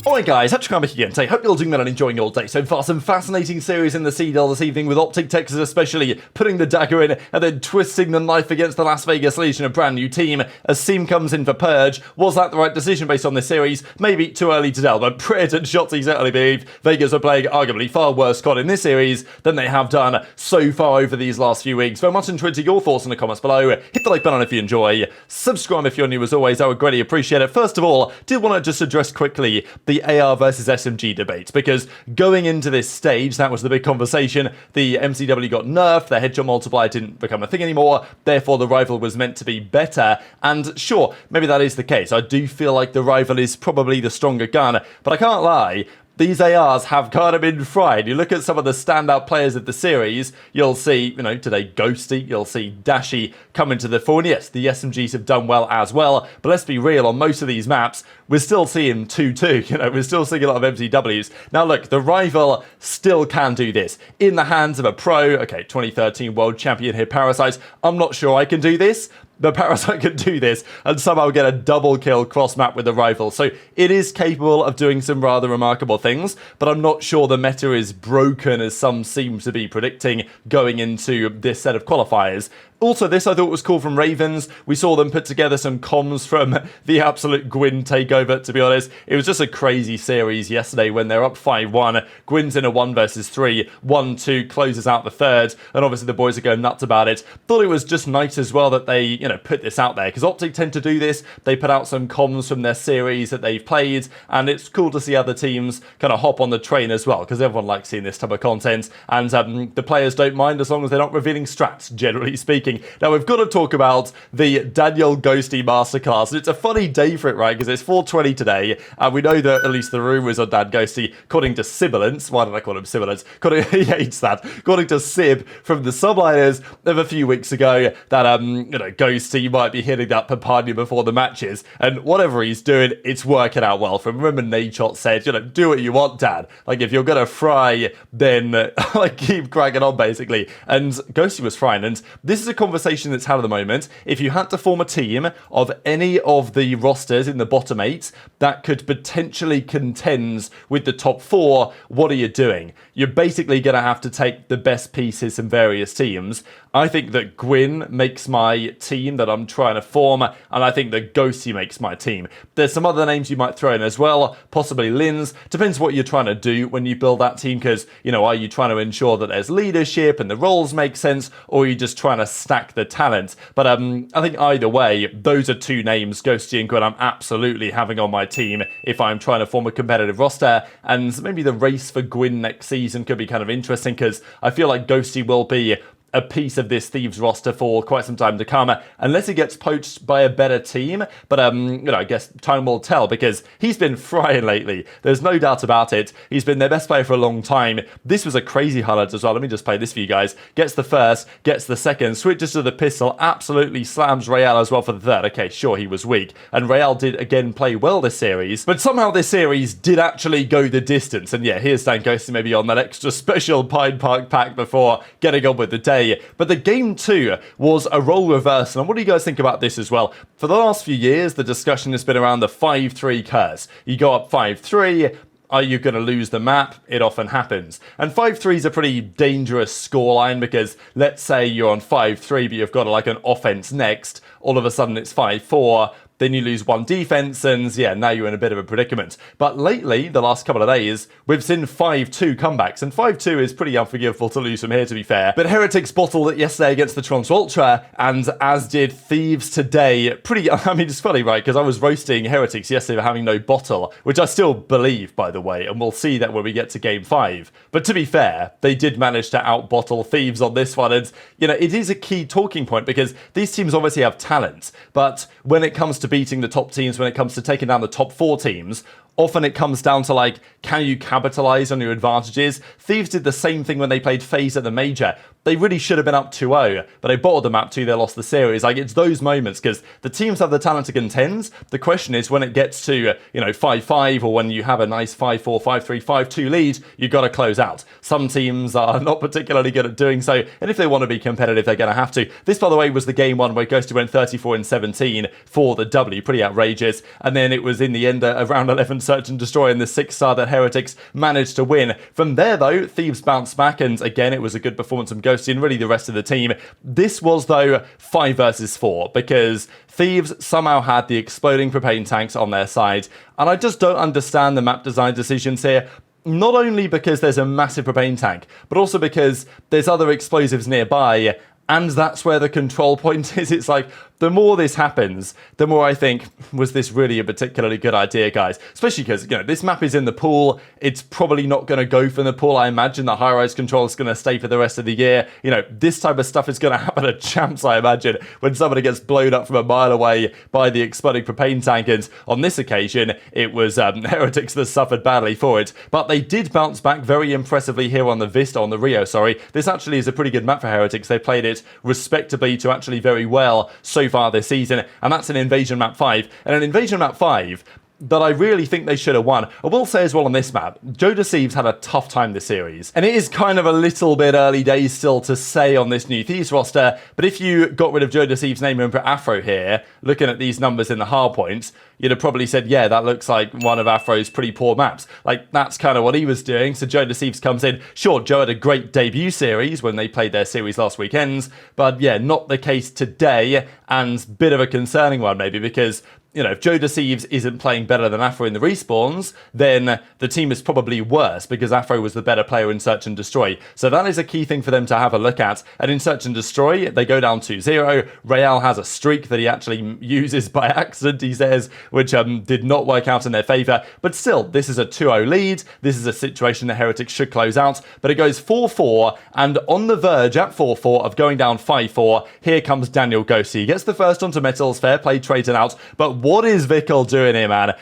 Alright guys, HyDra back again. Hope you're all doing well and enjoying your day so far. Some fascinating series in the CDL this evening with OpTic Texas especially putting the dagger in and then twisting the knife against the Las Vegas Legion, a brand new team as Simp comes in for Purge. Was that the right decision based on this series? Maybe too early to tell, but Prit and Shotzzy certainly believe Vegas are playing arguably far worse COD in this series than they have done so far over these last few weeks. Very much intrigued to your thoughts in the comments below. Hit the like button if you enjoy. Subscribe if you're new as always, I would greatly appreciate it. First of all, did want to just address quickly the AR versus SMG debate, because going into this stage, that was the big conversation. The MCW got nerfed, the headshot multiplier didn't become a thing anymore, therefore the rifle was meant to be better, and sure, maybe that is the case. I do feel like the rifle is probably the stronger gun, but I can't lie, these ARs have kind of been fried. You look at some of the standout players of the series, you'll see, today Ghosty, you'll see Dashy come into the fore. And yes, the SMGs have done well as well, but let's be real, on most of these maps, we're still seeing 2-2, we're still seeing a lot of MCWs. Now look, the rival still can do this. In the hands of a pro, okay, 2013 world champion here, Parasite, I'm not sure I can do this, but Parasite can do this and somehow get a double kill cross map with the rifle. So it is capable of doing some rather remarkable things, but I'm not sure the meta is broken as some seem to be predicting going into this set of qualifiers. Also, this I thought was cool from Ravens. We saw them put together some comms from the absolute Gwyn takeover, to be honest. It was just a crazy series yesterday when they're up 5-1. Gwyn's in a 1 versus 3. 1-2 closes out the third, and obviously the boys are going nuts about it. Thought it was just nice as well that they, put this out there, because OpTic tend to do this. They put out some comms from their series that they've played, and it's cool to see other teams kind of hop on the train as well, because everyone likes seeing this type of content, and the players don't mind as long as they're not revealing strats, generally speaking. Now, we've got to talk about the Daniel Ghosty masterclass. It's a funny day for it, right? Because it's 420 today, and we know that at least the rumours on Dan Ghosty, according to Sibilance, why did I call him Sibilance? He hates that. According to Sib from the Subliners of a few weeks ago, that, Ghosty might be hitting that Papania before the matches, and whatever he's doing, it's working out well. From remember Nadeshot said, do what you want, Dad. Like, if you're gonna fry, then, keep cracking on, basically. And Ghosty was frying, and this is a conversation that's had at the moment. If you had to form a team of any of the rosters in the bottom 8 that could potentially contend with the top 4, what are you doing? You're basically going to have to take the best pieces from various teams. I think that Gwyn makes my team that I'm trying to form, and I think that Ghosty makes my team. There's some other names you might throw in as well, possibly Linz. Depends what you're trying to do when you build that team, because, are you trying to ensure that there's leadership and the roles make sense, or are you just trying to stack the talent? But I think either way, those are two names, Ghosty and Gwyn, I'm absolutely having on my team if I'm trying to form a competitive roster, and maybe the race for Gwyn next season could be kind of interesting, because I feel like Ghosty will be a piece of this Thieves roster for quite some time to come, unless he gets poached by a better team. But, I guess time will tell, because he's been frying lately. There's no doubt about it. He's been their best player for a long time. This was a crazy highlight as well. Let me just play this for you guys. Gets the first, gets the second, switches to the pistol, absolutely slams ReeaL as well for the third. Okay, sure, he was weak. And ReeaL did, again, play well this series. But somehow this series did actually go the distance. And yeah, here's Dan Ghosty maybe on that extra special Pine Park pack before getting on with the day. But the game 2 was a role reversal, and what do you guys think about this as well? For the last few years, the discussion has been around the 5-3 curse. You go up 5-3, are you going to lose the map? It often happens. And 5-3 is a pretty dangerous scoreline, because let's say you're on 5-3, but you've got like an offense next, all of a sudden it's 5-4, then you lose one defense, and yeah, now you're in a bit of a predicament. But lately, the last couple of days, we've seen 5-2 comebacks, and 5-2 is pretty unforgivable to lose from here, to be fair. But Heretics bottled it yesterday against the Toronto Ultra, and as did Thieves today. It's funny, right, because I was roasting Heretics yesterday for having no bottle, which I still believe, by the way, and we'll see that when we get to Game 5. But to be fair, they did manage to out-bottle Thieves on this one, and, it is a key talking point, because these teams obviously have talent, but when it comes to beating the top teams, when it comes to taking down the top 4 teams, often it comes down to, like, can you capitalize on your advantages? Thieves did the same thing when they played FaZe at the Major. They really should have been up 2-0, but they bottled the map 2, they lost the series. Like, it's those moments, because the teams have the talent to contend. The question is, when it gets to, 5-5, or when you have a nice 5-4, 5-3, 5-2 lead, you've got to close out. Some teams are not particularly good at doing so, and if they want to be competitive, they're going to have to. This, by the way, was the game 1 where Ghosty went 34-17 for the W, pretty outrageous. And then it was in the end of round 11 Search and Destroy in the 6-star that Heretics managed to win. From there though, Thieves bounced back, and again it was a good performance from Ghosty and really the rest of the team. This was though 5 versus 4 because Thieves somehow had the exploding propane tanks on their side, and I just don't understand the map design decisions here. Not only because there's a massive propane tank, but also because there's other explosives nearby, and that's where the control point is. It's like, the more this happens, the more I think, was this really a particularly good idea, guys? Especially because, you know, this map is in the pool. It's probably not going to go from the pool. I imagine the high-rise control is going to stay for the rest of the year. You know, this type of stuff is going to happen at champs, I imagine, when somebody gets blown up from a mile away by the exploding propane tank. And on this occasion, it was Heretics that suffered badly for it. But they did bounce back very impressively here on the Vista, on the Rio, sorry. This actually is a pretty good map for Heretics. They played it respectably to actually very well so far this season, and that's an Invasion Map 5. And an Invasion Map 5 that I really think they should have won. I will say as well on this map, JoeDeceives had a tough time this series. And it is kind of a little bit early days still to say on this new Thieves roster, but if you got rid of JoeDeceives' name and put Afro here, looking at these numbers in the hard points, you'd have probably said, yeah, that looks like one of Afro's pretty poor maps. Like, that's kind of what he was doing. So JoeDeceives comes in. Sure, Joe had a great debut series when they played their series last weekends, but yeah, not the case today, and bit of a concerning one maybe, because you know, if JoeDeceives isn't playing better than Afro in the respawns, then the team is probably worse because Afro was the better player in Search and Destroy. So that is a key thing for them to have a look at. And in Search and Destroy, they go down 2-0. ReeaL has a streak that he actually uses by accident, he says, which did not work out in their favour. But still, this is a 2-0 lead. This is a situation that Heretics should close out. But it goes 4-4, and on the verge at 4-4 of going down 5-4, here comes Daniel Ghosty. He gets the first onto MettalZ, fair play, trades it out. But what is Vikul doing here, man?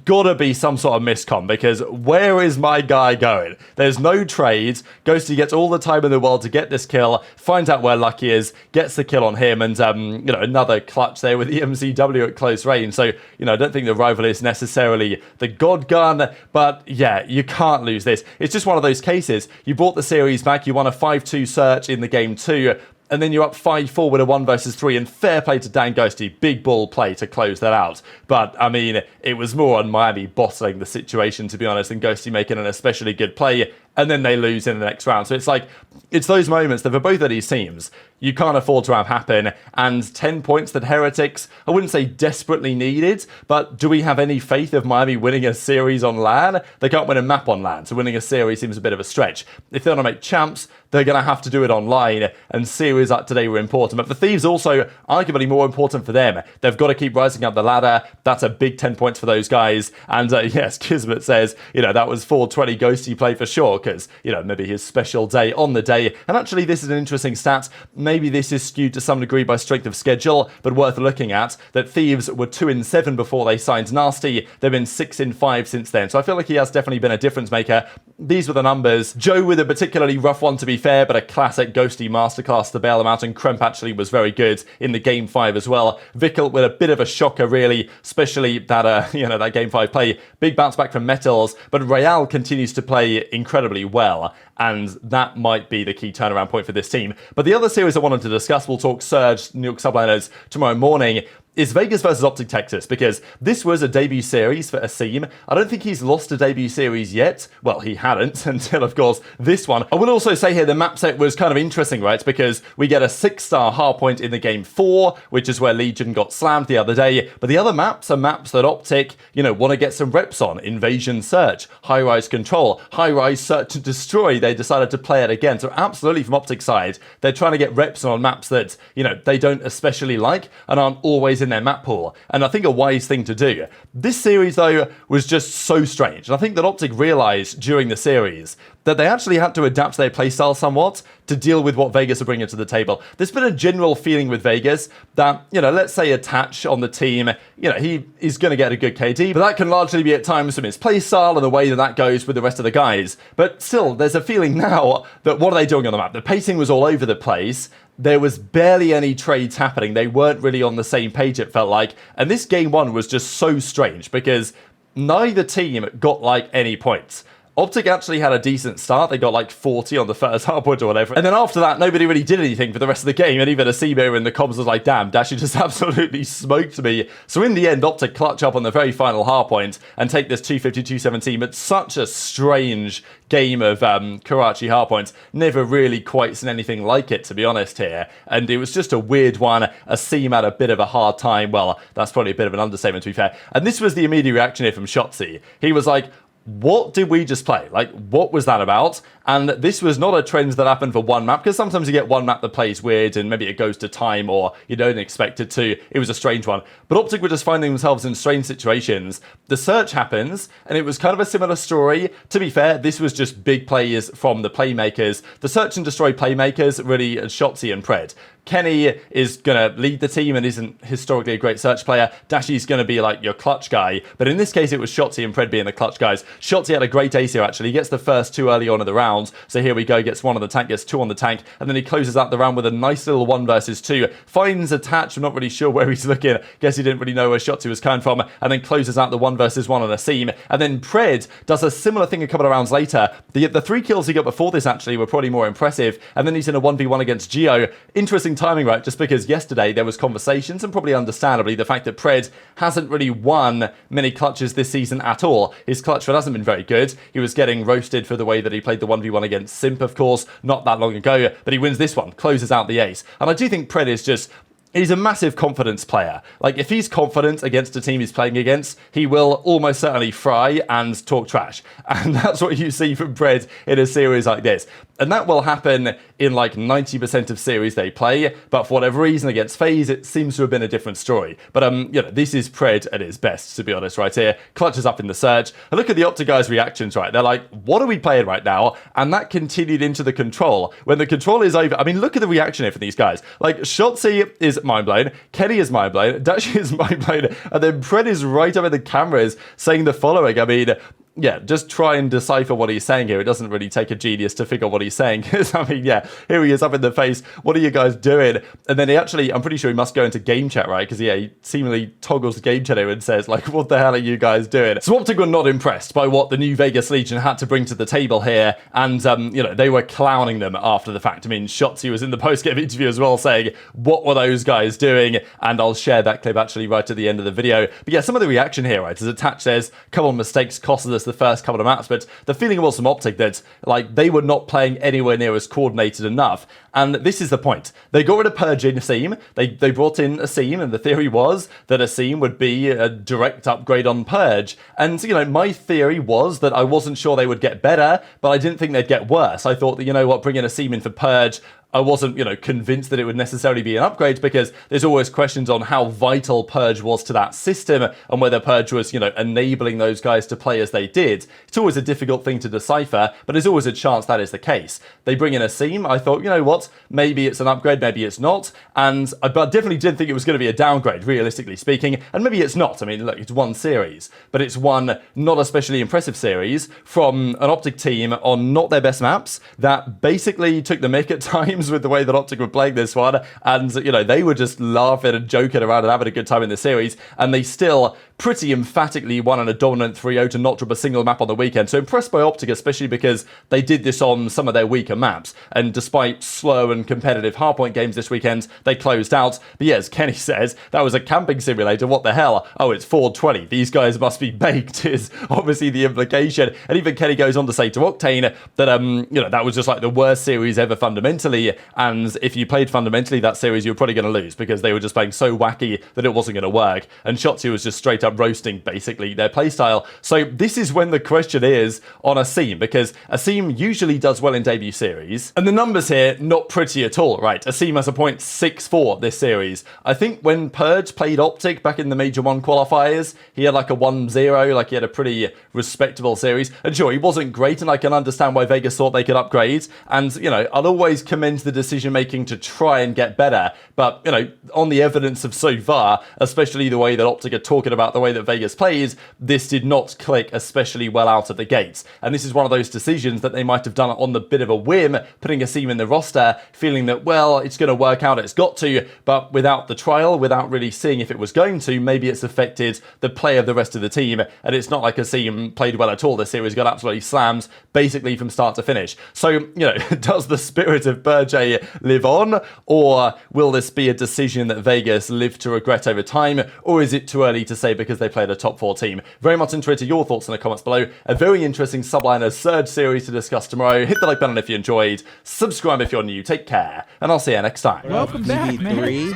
Gotta be some sort of miscom, because where is my guy going? There's no trades. Ghosty gets all the time in the world to get this kill, finds out where Lucky is, gets the kill on him, and you know, another clutch there with the MCW at close range. So, you know, I don't think the rival is necessarily the god gun, but yeah, you can't lose this. It's just one of those cases. You brought the series back, you won a 5-2 search in the game 2, and then you're up 5-4 with a 1 versus 3, and fair play to Dan Ghosty, big ball play to close that out. But, I mean, it was more on Miami bottling the situation, to be honest, and Ghosty making an especially good play, and then they lose in the next round. So it's like, it's those moments that for both of these teams, you can't afford to have happen, and 10 points that Heretics, I wouldn't say desperately needed, but do we have any faith of Miami winning a series on LAN? They can't win a map on LAN, so winning a series seems a bit of a stretch. If they want to make champs, they're going to have to do it online, and series like today were important. But for Thieves also, arguably more important for them. They've got to keep rising up the ladder. That's a big 10 points for those guys. And yes, Kismet says, you know, that was 420 Ghosty play for sure, because, you know, maybe his special day on the day. And actually, this is an interesting stat. Maybe this is skewed to some degree by strength of schedule, but worth looking at, that Thieves were 2-7 before they signed Nastie. They've been 6-5 since then. So I feel like he has definitely been a difference maker. These were the numbers. Joe with a particularly rough one, to be fair, but a classic Ghosty masterclass to bail them out, and Kremp actually was very good in the game 5 as well. Vikul with a bit of a shocker, really, especially that, you know, that game 5 play. Big bounce back from MettalZ, but ReeaL continues to play incredibly well, and that might be the key turnaround point for this team. But the other series I wanted to discuss, we'll talk Surge, New York Subliners tomorrow morning, is Vegas versus OpTic Texas, because this was a debut series for Asim. I don't think he's lost a debut series yet. Well, he hadn't until, of course, this one. I will also say here the map set was kind of interesting, right? Because we get a 6-star hardpoint in the game 4, which is where Legion got slammed the other day. But the other maps are maps that OpTic, you know, want to get some reps on. Invasion Search, High-Rise Control, High-Rise Search and Destroy. They decided to play it again. So absolutely from OpTic side, they're trying to get reps on maps that, you know, they don't especially like and aren't always in their map pool, and I think a wise thing to do. This series though was just so strange, and I think that OpTic realized during the series that they actually had to adapt their playstyle somewhat to deal with what Vegas are bringing to the table. There's been a general feeling with Vegas that, you know, let's say Attach on the team, you know, he is going to get a good KD, but that can largely be at times from his playstyle and the way that that goes with the rest of the guys. But still, there's a feeling now that what are they doing on the map? The pacing was all over the place. There was barely any trades happening. They weren't really on the same page, it felt like. And this game 1 was just so strange because neither team got like any points. OpTic actually had a decent start. They got like 40 on the first hardpoint or whatever. And then after that, nobody really did anything for the rest of the game. And even aBeZy in the comms was like, damn, Dashy just absolutely smoked me. So in the end, OpTic clutch up on the very final hardpoint and take this 250-217. But such a strange game of Karachi hardpoints. Never really quite seen anything like it, to be honest here. And it was just a weird one. aBeZy had a bit of a hard time. Well, that's probably a bit of an understatement, to be fair. And this was the immediate reaction here from Shotzzy. He was like, what did we just play? Like, what was that about? And this was not a trend that happened for one map, because sometimes you get one map that plays weird and maybe it goes to time or you don't expect it to. It was a strange one. But OpTic were just finding themselves in strange situations. The search happens, and it was kind of a similar story. To be fair, this was just big plays from the playmakers. The search and destroy playmakers, really, Shotzzy and Pred. Kenny is going to lead the team and isn't historically a great search player. Dashy's going to be like your clutch guy. But in this case, it was Shotzzy and Pred being the clutch guys. Shotzzy had a great ace here, actually. He gets the first two early on in the round. So here we go. Gets one on the tank, gets two on the tank. And then he closes out the round with a nice little 1 versus 2. Finds attach. I'm not really sure where he's looking. Guess he didn't really know where Shotzzy was coming from. And then closes out the 1 versus 1 on a seam. And then Pred does a similar thing a couple of rounds later. The 3 kills he got before this, actually, were probably more impressive. And then he's in a 1v1 against Geo. Interesting timing, right? Just because yesterday there was conversations, and probably understandably, the fact that Pred hasn't really won many clutches this season at all. His clutch run hasn't been very good. He was getting roasted for the way that he played the 1v1 against Simp, of course, not that long ago, but he wins this one, closes out the ace. And I do think Pred is just... he's a massive confidence player. Like, if he's confident against a team he's playing against, he will almost certainly fry and talk trash. And that's what you see from Pred in a series like this. And that will happen in like 90% of series they play, but for whatever reason against FaZe, it seems to have been a different story. But you know, this is Pred at his best, to be honest, right here. Clutches up in the search. And look at the OpTic guys' reactions, right? They're like, what are we playing right now? And that continued into the control. When the control is over, I mean, look at the reaction here for these guys. Like, Shotzzy is mind blown, Kenny is mind blown, Dashy is mind blown, and then Pred is right over the cameras saying the following. I mean, yeah, just try and decipher what he's saying here. It doesn't really take a genius to figure what he's saying. I mean, yeah, here he is up in the face. What are you guys doing? And then he actually, I'm pretty sure he must go into game chat, right? Because, yeah, he seemingly toggles game chat here and says, like, what the hell are you guys doing? So OpTic were not impressed by what the new Vegas Legion had to bring to the table here. And, you know, they were clowning them after the fact. I mean, Shotzzy was in the post-game interview as well saying, what were those guys doing? And I'll share that clip actually right at the end of the video. But yeah, some of the reaction here, right, as Attach says, couple of mistakes costed us the first couple of maps, but the feeling was from OpTic that, like, they were not playing anywhere near as coordinated enough. And this is the point. They got rid of Purge in a seam. They brought in a seam, and the theory was that a seam would be a direct upgrade on Purge. And, you know, my theory was that I wasn't sure they would get better, but I didn't think they'd get worse. I thought that, you know what, bringing a seam in for Purge, I wasn't, you know, convinced that it would necessarily be an upgrade, because there's always questions on how vital Purge was to that system and whether Purge was, you know, enabling those guys to play as they did. It's always a difficult thing to decipher, but there's always a chance that is the case. They bring in a seam. I thought, you know what, maybe it's an upgrade, maybe it's not. And I definitely didn't think it was going to be a downgrade, realistically speaking. And maybe it's not. I mean, look, it's one series, but it's one not especially impressive series from an OpTic team on not their best maps that basically took the mick at times with the way that OpTic were playing this one, and you know, they were just laughing and joking around and having a good time in the series, and they still pretty emphatically won on a dominant 3-0 to not drop a single map on the weekend. So impressed by OpTic, especially because they did this on some of their weaker maps, and despite slow and competitive hardpoint games this weekend, they closed out. But yeah, as Kenny says, that was a camping simulator. What the hell? Oh, it's 420. These guys must be baked, is obviously the implication. And even Kenny goes on to say to Octane that you know, that was just like the worst series ever fundamentally, and if you played fundamentally that series, you were probably going to lose because they were just playing so wacky that it wasn't going to work. And Shotzzy was just straight up roasting basically their playstyle. So this is when the question is on a seam, because a seam usually does well in debut series, and the numbers here not pretty at all, right? A seam has a 0.64 this series. I think when Purge played OpTic back in the Major 1 qualifiers, he had like a 1-0, like he had a pretty respectable series. And sure, he wasn't great, and I can understand why Vegas thought they could upgrade. And you know, I'll always commend the decision making to try and get better, but you know, on the evidence of so far, especially the way that OpTic are talking about the way that Vegas plays, this did not click especially well out of the gates. And this is one of those decisions that they might have done on the bit of a whim, putting aBeZy in the roster, feeling that, well, it's going to work out, it's got to, but without the trial, without really seeing if it was going to, maybe it's affected the play of the rest of the team. And it's not like aBeZy played well at all this series, got absolutely slammed basically from start to finish. So, you know, does the spirit of BeRJay live on, or will this be a decision that Vegas live to regret over time, or is it too early to say because they played a top 4 team? Very much interested your thoughts in the comments below. A very interesting Subliners Surge series to discuss tomorrow. Hit the like button if you enjoyed, subscribe if you're new, take care, and I'll see you next time. Welcome back, man.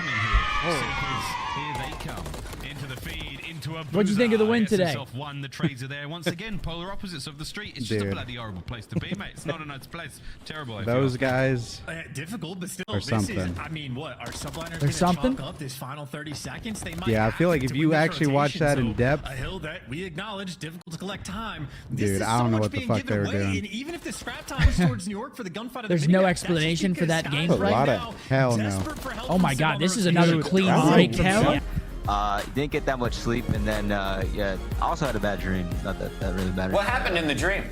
What'd you think of the win today? The trades are there once again, polar opposites of the street. It's just a bloody horrible place to be, mate. It's not a nice place. Terrible. Those guys difficult, but still, or something. This is, I mean, what are Subliners There's something up this final 30 seconds? They might. Yeah, I feel like if you actually watch that in depth, a hill that we acknowledge difficult to collect time. Dude, I don't know what the fuck they were doing. And even if the scrap time is towards New York for the gunfight, there's no explanation for that game a right lot now. of hell no. Oh my god, this is another clean break. Hell. Didn't get that much sleep, and then yeah, I also had a bad dream. Not that really bad. What happened in the dream?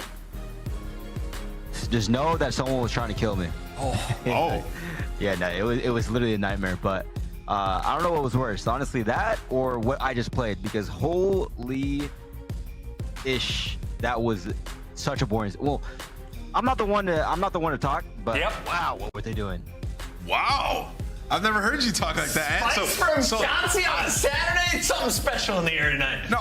Just know that someone was trying to kill me. Oh. Yeah, no, it was literally a nightmare. But I don't know what was worse, honestly, that or what I just played, because holy ish, that was such a boring. Well, I'm not the one to talk, but wow, what were they doing? Wow. I've never heard you talk like that. Spikes from Shotzzy on a Saturday? Something special in the air tonight. No,